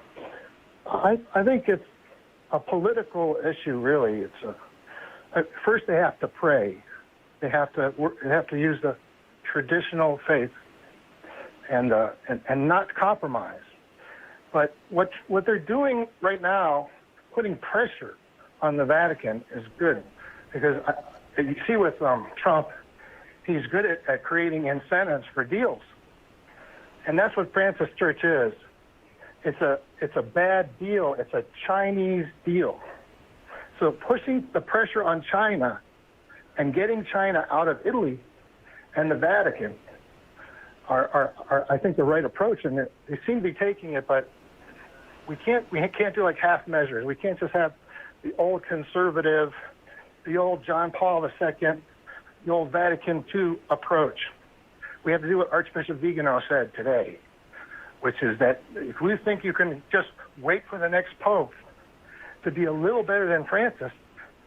I think it's a political issue, really. First they have to pray. They have to use the traditional faith and not compromise. But what they're doing right now, putting pressure on the Vatican, is good, because you see with Trump, he's good at creating incentives for deals, and that's what Francis Church is. It's a bad deal. It's a Chinese deal. So pushing the pressure on China and getting China out of Italy and the Vatican are I think the right approach, and they seem to be taking it, but we can't do like half measures. We can't just have the old conservative, the old John Paul II, the old Vatican II approach. We have to do what Archbishop Vigano said today, which is that if we think you can just wait for the next pope to be a little better than Francis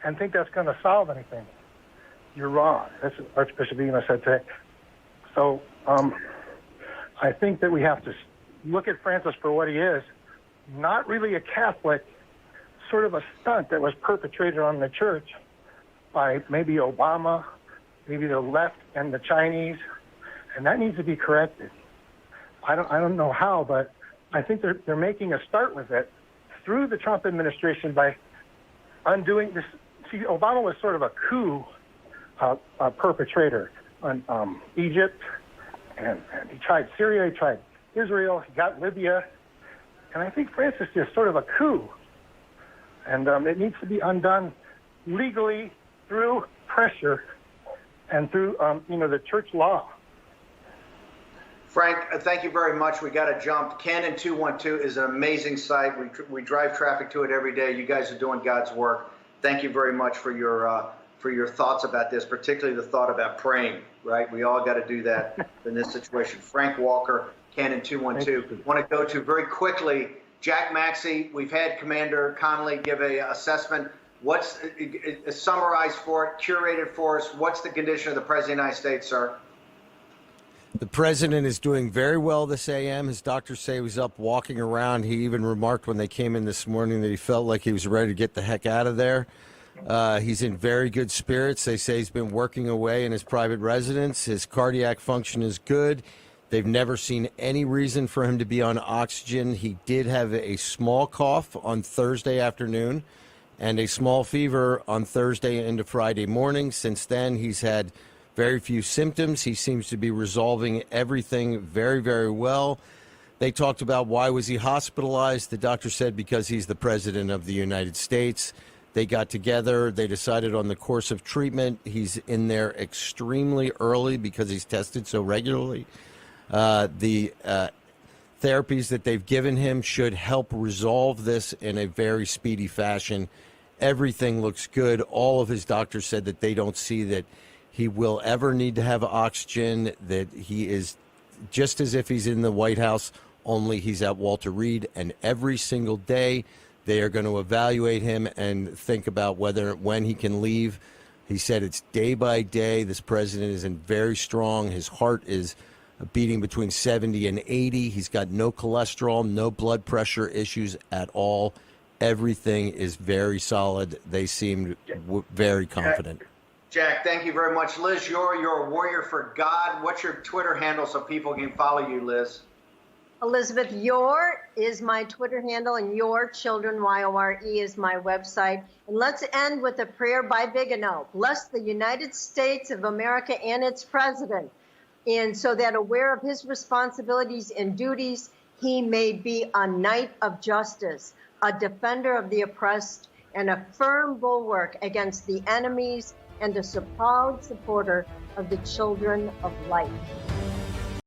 and think that's going to solve anything. You're wrong. That's what Archbishop Ema said today. So I think that we have to look at Francis for what he is, not really a Catholic, sort of a stunt that was perpetrated on the church by maybe Obama, maybe the left and the Chinese, and that needs to be corrected. I don't know how, but I think they're making a start with it through the Trump administration by undoing this. See, Obama was sort of a coup perpetrator on Egypt, and he tried Syria, he tried Israel, he got Libya, and I think Francis is sort of a coup, and it needs to be undone legally through pressure and through the church law. Frank, thank you very much. We got to jump. Canon 212 is an amazing site. We drive traffic to it every day. You guys are doing God's work. Thank you very much for your thoughts about this, particularly the thought about praying, right? We all got to do that in this situation. Frank Walker, Canon 212. Want to go to very quickly, Jack Maxey. We've had Commander Connolly give a assessment. What's summarized for it, curated for us? What's the condition of the President of the United States, sir? The president is doing very well this AM. His doctors say he was up walking around. He even remarked when they came in this morning that he felt like he was ready to get the heck out of there. He's in very good spirits. They say he's been working away in his private residence. His cardiac function is good. They've never seen any reason for him to be on oxygen. He did have a small cough on Thursday afternoon and a small fever on Thursday into Friday morning. Since then, he's had very few symptoms. He seems to be resolving everything very, very well. They talked about why was he hospitalized. The doctor said because he's the president of the United States. They got together. They decided on the course of treatment. He's in there extremely early because he's tested so regularly. The therapies that they've given him should help resolve this in a very speedy fashion. Everything looks good. All of his doctors said that they don't see that he will ever need to have oxygen, that he is just as if he's in the White House, only he's at Walter Reed, and every single day they are going to evaluate him and think about when he can leave. He said it's day by day. This president is very strong. His heart is beating between 70 and 80. He's got no cholesterol, no blood pressure issues at all. Everything is very solid. They seemed very confident. Jack, thank you very much. Liz, you're a warrior for God. What's your Twitter handle so people can follow you, Liz? Elizabeth Yore is my Twitter handle, and Your Children, Y-O-R-E, is my website. And let's end with a prayer by Bigelow. Bless the United States of America and its president, and so that aware of his responsibilities and duties, he may be a knight of justice, a defender of the oppressed, and a firm bulwark against the enemies, and a proud supporter of the children of light.